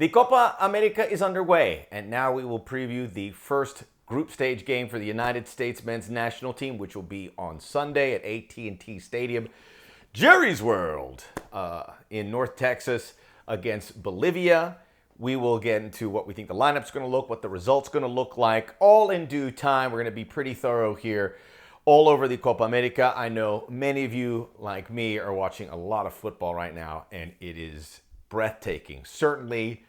The Copa America is underway, and now we will preview the first group stage game for the United States men's national team, which will be on Sunday at AT&T Stadium, Jerry's World, in North Texas against Bolivia. We will get into what we think the lineup's going to look, what the result's going to look like, all in due time. We're going to be pretty thorough here all over the Copa America. I know many of you, like me, are watching a lot of football right now, and it is breathtaking, certainly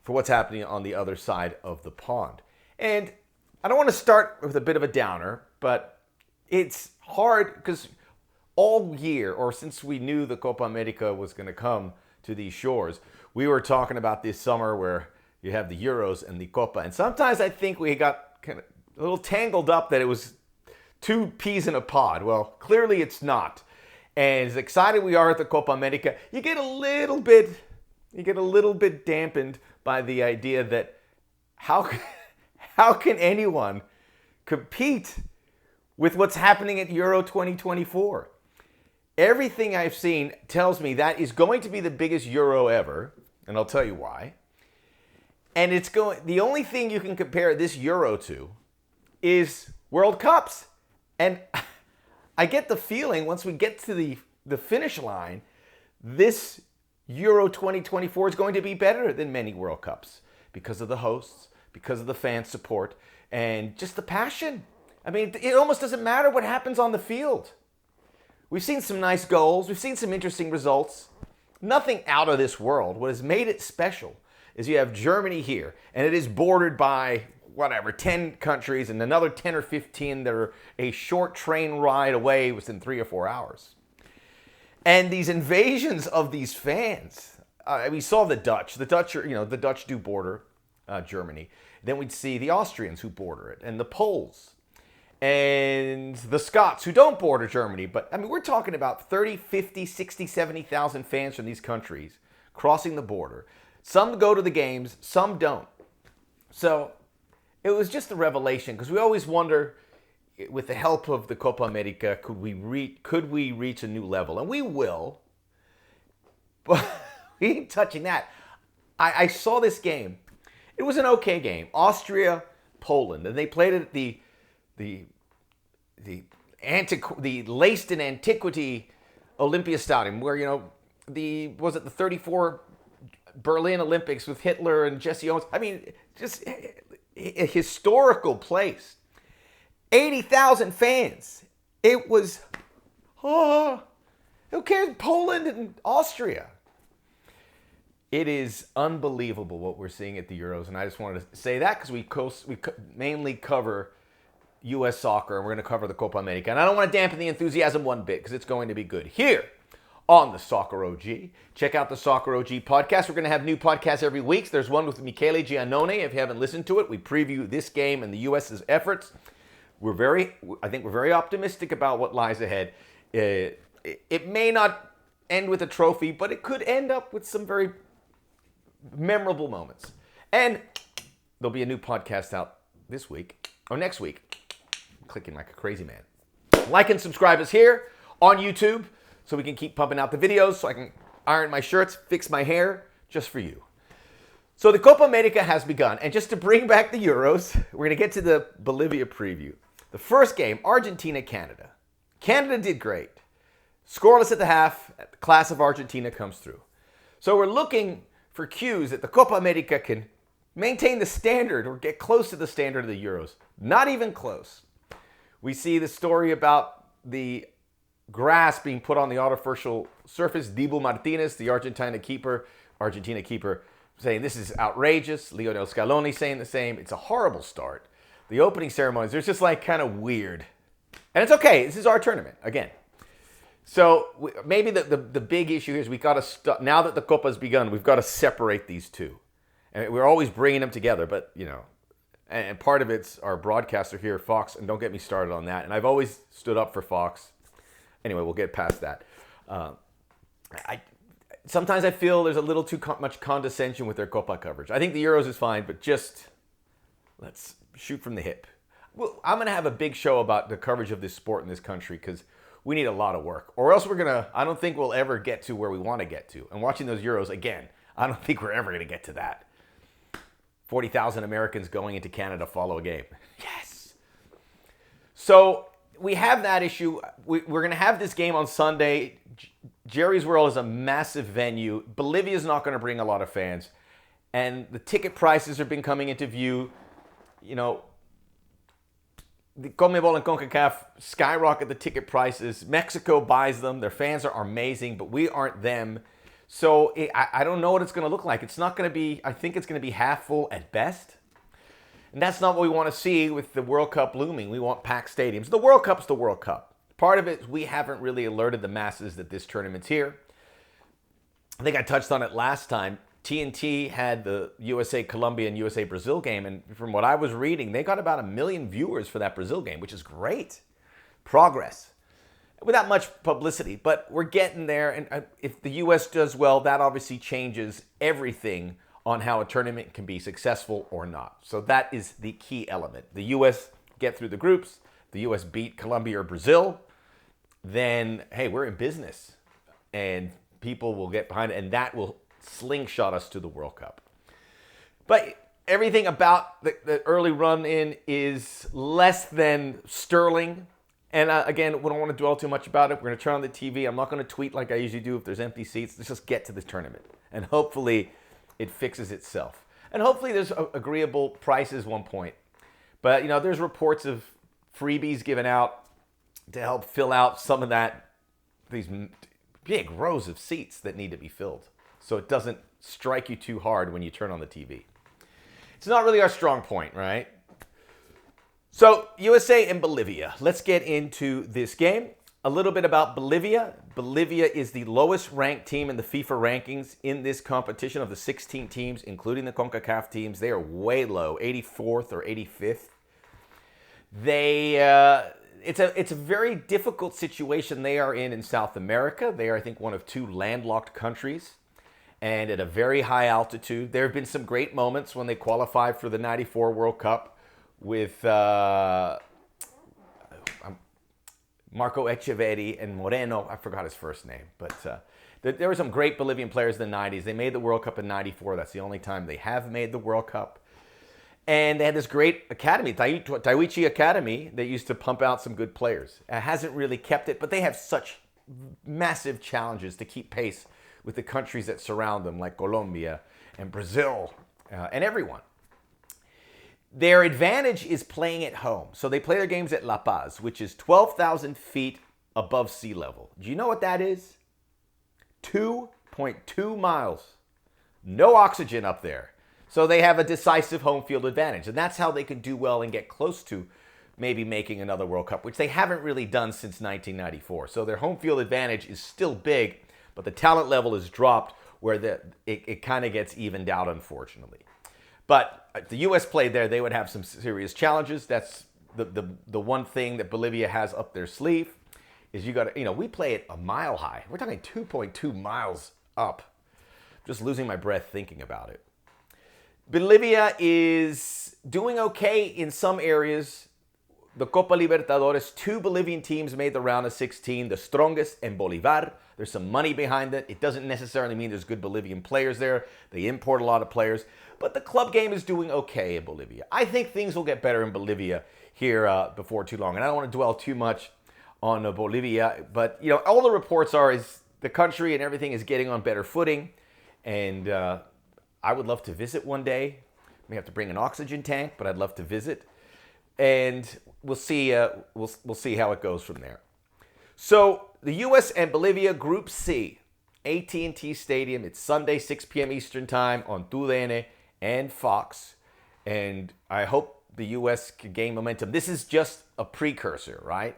for what's happening on the other side of the pond. And I don't want to start with a bit of a downer, but it's hard because all year, or since we knew the Copa America was going to come to these shores, we were talking about this summer where you have the Euros and the Copa. And sometimes I think we got kind of a little tangled up that it was two peas in a pod. Well, clearly it's not. And as excited we are at the Copa America, you get a little bit dampened by the idea that how can anyone compete with what's happening at Euro 2024? Everything I've seen tells me that is going to be the biggest Euro ever, and I'll tell you why. And the only thing you can compare this Euro to is World Cups. And I get the feeling once we get to the finish line, this Euro 2024 is going to be better than many World Cups because of the hosts, because of the fan support, and just the passion. I mean, it almost doesn't matter what happens on the field. We've seen some nice goals. We've seen some interesting results. Nothing out of this world. What has made it special is you have Germany here, and it is bordered by, 10 countries and another 10 or 15 that are a short train ride away within 3 or 4 hours. And these invasions of these fans, we saw the Dutch. The Dutch do border Germany. Then we'd see the Austrians who border it, and the Poles, and the Scots who don't border Germany. But, we're talking about 30, 50, 60, 70,000 fans from these countries crossing the border. Some go to the games, some don't. So it was just a revelation, because we always wonder, with the help of the Copa America, could we reach a new level? And we will, but we ain't touching that. I saw this game. It was an okay game. Austria, Poland, and they played it at the laced in antiquity Olympia Stadium, where the 34 Berlin Olympics with Hitler and Jesse Owens. Just a historical place. 80,000 fans. It was, who cares? Poland and Austria. It is unbelievable what we're seeing at the Euros, and I just wanted to say that because we mainly cover U.S. soccer, and we're going to cover the Copa America. And I don't want to dampen the enthusiasm one bit, because it's going to be good here on the Soccer OG. Check out the Soccer OG podcast. We're going to have new podcasts every week. There's one with Michele Giannone. If you haven't listened to it, we preview this game and the U.S.'s efforts. I think we're very optimistic about what lies ahead. It may not end with a trophy, but it could end up with some very memorable moments. And there'll be a new podcast out this week, or next week. I'm clicking like a crazy man. Like and subscribe us here on YouTube so we can keep pumping out the videos, so I can iron my shirts, fix my hair, just for you. So the Copa America has begun. And just to bring back the Euros, we're going to get to the Bolivia preview. The first game, Argentina-Canada. Canada did great. Scoreless at the half, the class of Argentina comes through. So we're looking for cues that the Copa America can maintain the standard or get close to the standard of the Euros. Not even close. We see the story about the grass being put on the artificial surface. Dibu Martinez, the Argentina keeper, saying this is outrageous. Lionel Scaloni saying the same. It's a horrible start. The opening ceremonies, they're just kind of weird. And it's okay. This is our tournament, again. So maybe the big issue here is we got to, now that the Copa's begun, we've got to separate these two. And we're always bringing them together, but, and part of it's our broadcaster here, Fox, and don't get me started on that. And I've always stood up for Fox. Anyway, we'll get past that. Sometimes I feel there's a little too much condescension with their Copa coverage. I think the Euros is fine, but just let's shoot from the hip. Well, I'm going to have a big show about the coverage of this sport in this country, because we need a lot of work. Or else I don't think we'll ever get to where we want to get to. And watching those Euros, again, I don't think we're ever going to get to that. 40,000 Americans going into Canada to follow a game. Yes. So we have that issue. We're going to have this game on Sunday. Jerry's World is a massive venue. Bolivia is not going to bring a lot of fans. And the ticket prices have been coming into view. You know, the CONMEBOL and CONCACAF skyrocket the ticket prices. Mexico buys them. Their fans are amazing, but we aren't them. So I don't know what it's going to look like. It's not going to be, I think it's going to be half full at best. And that's not what we want to see with the World Cup looming. We want packed stadiums. The World Cup's the World Cup. Part of it is we haven't really alerted the masses that this tournament's here. I think I touched on it last time. TNT had the USA-Colombia and USA-Brazil game, and from what I was reading, they got about 1 million viewers for that Brazil game, which is great. Progress. Without much publicity, but we're getting there, and if the U.S. does well, that obviously changes everything on how a tournament can be successful or not. So that is the key element. The U.S. get through the groups, the U.S. beat Colombia or Brazil, then, hey, we're in business, and people will get behind it, and that will slingshot us to the World Cup. But everything about the early run-in is less than sterling. And again, we don't want to dwell too much about it. We're going to turn on the TV. I'm not going to tweet like I usually do if there's empty seats. Let's just get to this tournament. And hopefully it fixes itself. And hopefully there's agreeable prices one point. But, you know, there's reports of freebies given out to help fill out some of these big rows of seats that need to be filled, so it doesn't strike you too hard when you turn on the TV. It's not really our strong point, right? So, USA and Bolivia. Let's get into this game. A little bit about Bolivia. Bolivia is the lowest ranked team in the FIFA rankings in this competition of the 16 teams, including the CONCACAF teams. They are way low, 84th or 85th. It's a very difficult situation they are in South America. They are, I think, one of 2 landlocked countries. And at a very high altitude. There have been some great moments when they qualified for the 94 World Cup with Marco Echeverri and Moreno. I forgot his first name. But there were some great Bolivian players in the 90s. They made the World Cup in 94. That's the only time they have made the World Cup. And they had this great academy, Taiwichi Academy, that used to pump out some good players. It hasn't really kept it, but they have such massive challenges to keep pace with the countries that surround them, like Colombia and Brazil and everyone. Their advantage is playing at home. So they play their games at La Paz, which is 12,000 feet above sea level. Do you know what that is? 2.2 miles. No oxygen up there. So they have a decisive home field advantage. And that's how they can do well and get close to maybe making another World Cup, which they haven't really done since 1994. So their home field advantage is still big, but the talent level is dropped where it kind of gets evened out, unfortunately. But if the U.S. played there, they would have some serious challenges. That's the one thing that Bolivia has up their sleeve is we play it a mile high. We're talking 2.2 miles up. Just losing my breath thinking about it. Bolivia is doing okay in some areas. The Copa Libertadores, 2 Bolivian teams made the round of 16, the strongest and Bolivar. There's some money behind it. It doesn't necessarily mean there's good Bolivian players there. They import a lot of players. But the club game is doing okay in Bolivia. I think things will get better in Bolivia here before too long. And I don't want to dwell too much on Bolivia. But, all the reports are is the country and everything is getting on better footing. And I would love to visit one day. May have to bring an oxygen tank, but I'd love to visit. And we'll see. We'll see how it goes from there. So the U.S. and Bolivia Group C, AT&T Stadium. It's Sunday, 6 p.m. Eastern Time on TUDN and Fox. And I hope the U.S. can gain momentum. This is just a precursor, right?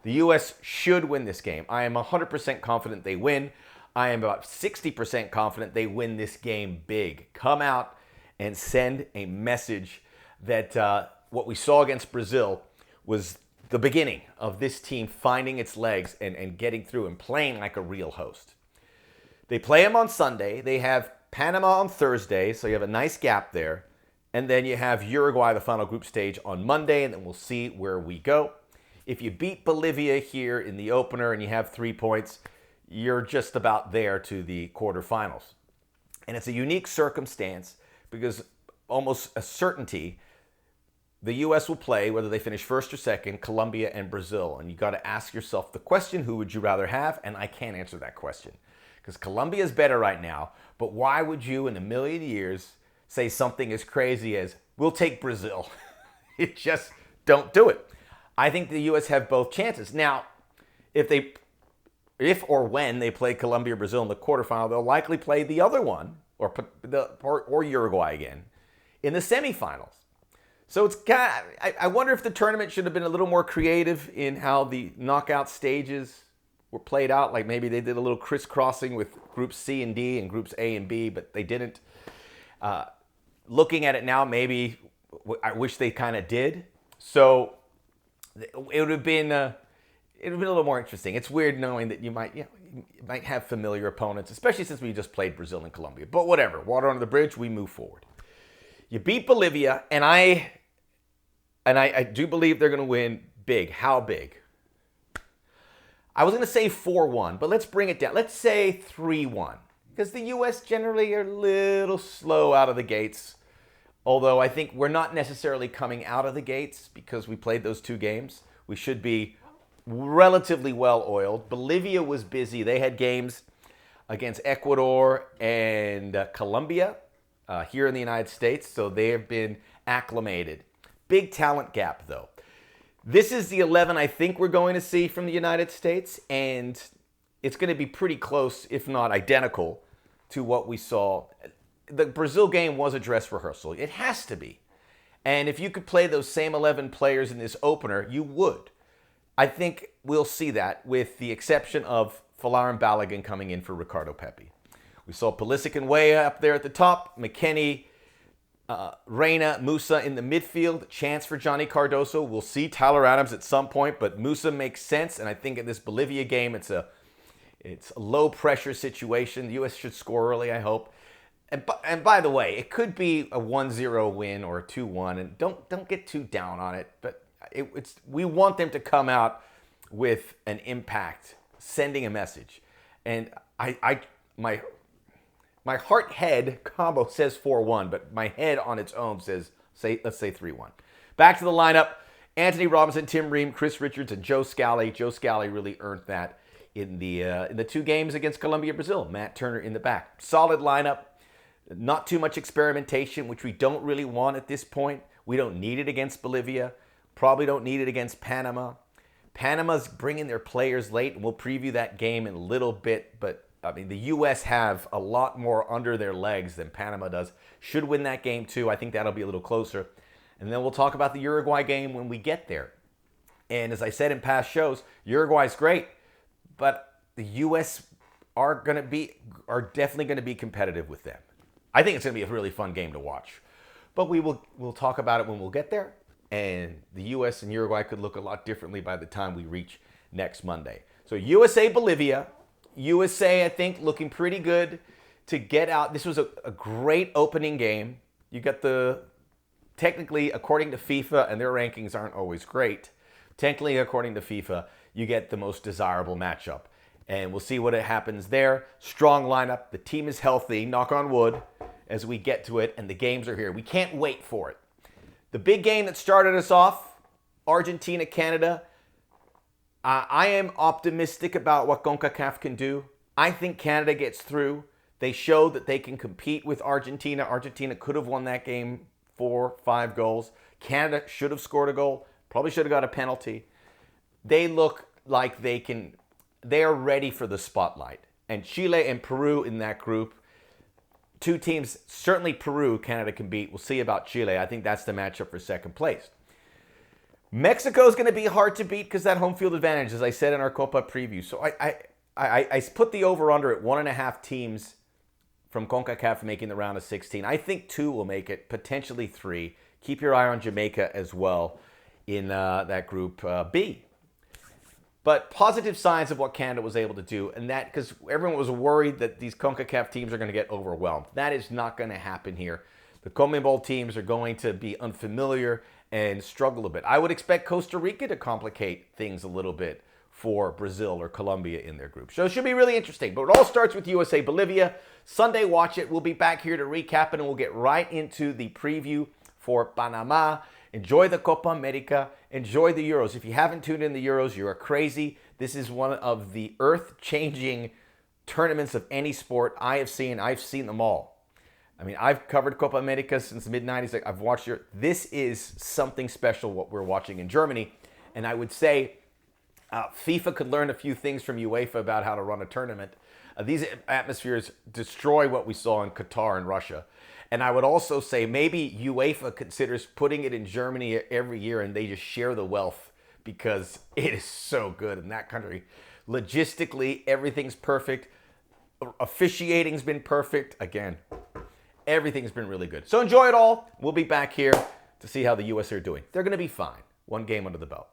The U.S. should win this game. I am 100% confident they win. I am about 60% confident they win this game big. Come out and send a message that what we saw against Brazil was the beginning of this team finding its legs and getting through and playing like a real host. They play them on Sunday. They have Panama on Thursday, so you have a nice gap there. And then you have Uruguay, the final group stage, on Monday, and then we'll see where we go. If you beat Bolivia here in the opener and you have 3 points, you're just about there to the quarterfinals. And it's a unique circumstance because almost a certainty the U.S. will play, whether they finish first or second, Colombia and Brazil. And you got to ask yourself the question, who would you rather have? And I can't answer that question because Colombia is better right now. But why would you in a million years say something as crazy as, we'll take Brazil? You just don't do it. I think the U.S. have both chances. Now, if or when they play Colombia or Brazil in the quarterfinal, they'll likely play the other one, or Uruguay again, in the semifinals. So it's I wonder if the tournament should have been a little more creative in how the knockout stages were played out. Like maybe they did a little crisscrossing with groups C and D and groups A and B, but they didn't. Looking at it now, maybe I wish they kind of did. So it would have been a little more interesting. It's weird knowing that you might have familiar opponents, especially since we just played Brazil and Colombia. But whatever, water under the bridge, we move forward. You beat Bolivia, and I do believe they're going to win big. How big? I was going to say 4-1, but let's bring it down. Let's say 3-1, because the U.S. generally are a little slow out of the gates, although I think we're not necessarily coming out of the gates because we played those 2 games. We should be relatively well-oiled. Bolivia was busy. They had games against Ecuador and Colombia here in the United States, so they have been acclimated. Big talent gap, though. This is the 11 I think we're going to see from the United States, and it's going to be pretty close, if not identical, to what we saw. The Brazil game was a dress rehearsal. It has to be. And if you could play those same 11 players in this opener, you would. I think we'll see that with the exception of Folarin Balogun coming in for Ricardo Pepi. We saw Pulisic and Weah up there at the top, McKennie, Reina, Musa in the midfield, chance for Johnny Cardoso. We'll see Tyler Adams at some point, but Musa makes sense, and I think in this Bolivia game, it's a low-pressure situation. The U.S. should score early, I hope. And by the way, it could be a 1-0 win or a 2-1, and don't get too down on it, but we want them to come out with an impact, sending a message. And my heart-head combo says 4-1, but my head on its own says, let's say 3-1. Back to the lineup. Anthony Robinson, Tim Ream, Chris Richards, and Joe Scally. Joe Scally really earned that in the 2 games against Colombia and Brazil. Matt Turner in the back. Solid lineup. Not too much experimentation, which we don't really want at this point. We don't need it against Bolivia. Probably don't need it against Panama. Panama's bringing their players late, and we'll preview that game in a little bit, but I mean, the U.S. have a lot more under their legs than Panama does. Should win that game, too. I think that'll be a little closer. And then we'll talk about the Uruguay game when we get there. And as I said in past shows, Uruguay's great, but the U.S. are definitely going to be competitive with them. I think it's going to be a really fun game to watch. But we'll talk about it when we'll get there. And the U.S. and Uruguay could look a lot differently by the time we reach next Monday. So USA, Bolivia. USA, I think, looking pretty good to get out. This was a great opening game. You got technically, according to FIFA, and their rankings aren't always great, technically, according to FIFA, you get the most desirable matchup. And we'll see what happens there. Strong lineup. The team is healthy, knock on wood, as we get to it, and the games are here. We can't wait for it. The big game that started us off, Argentina, Canada. I am optimistic about what CONCACAF can do. I think Canada gets through. They showed that they can compete with Argentina. Argentina could have won that game 4-5 goals. Canada should have scored a goal. Probably should have got a penalty. They look like they are ready for the spotlight. And Chile and Peru in that group, 2 teams, certainly Peru, Canada can beat. We'll see about Chile. I think that's the matchup for second place. Mexico is going to be hard to beat because that home field advantage, as I said in our Copa preview. So I put the over-under at 1.5 teams from CONCACAF making the round of 16. I think 2 will make it, potentially 3. Keep your eye on Jamaica as well in that group B. But positive signs of what Canada was able to do, and that because everyone was worried that these CONCACAF teams are going to get overwhelmed. That is not going to happen here. The CONMEBOL teams are going to be unfamiliar and struggle a bit. I would expect Costa Rica to complicate things a little bit for Brazil or Colombia in their group. So it should be really interesting. But it all starts with USA Bolivia. Sunday, watch it. We'll be back here to recap it, and we'll get right into the preview for Panama. Enjoy the Copa America. Enjoy the Euros. If you haven't tuned in the Euros, you are crazy. This is one of the earth-changing tournaments of any sport I have seen. I've seen them all. I mean, I've covered Copa America since the mid-90s. I've watched it. This is something special, what we're watching in Germany. And I would say FIFA could learn a few things from UEFA about how to run a tournament. These atmospheres destroy what we saw in Qatar and Russia. And I would also say maybe UEFA considers putting it in Germany every year and they just share the wealth because it is so good in that country. Logistically, everything's perfect. Officiating's been perfect. Again, everything's been really good. So enjoy it all. We'll be back here to see how the US are doing. They're going to be fine. One game under the belt.